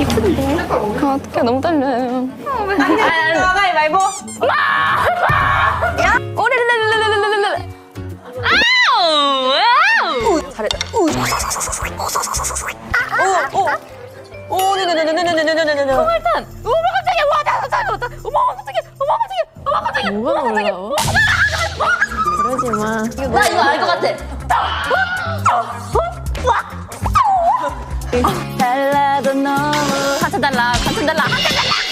같은데. 어떡해, 너무 떨려요. 가위바위보. 오레레레레레레레레. 아우! 잘했다. 오, 네네네네네네네네네. 일단, 어머 깜짝이야, 와, 나 깜짝이야, 어머 깜짝이야. 뭐가 놀라워? 그러지 마. 나 이거 알 것 같아. 달라도 너무 한참 달라.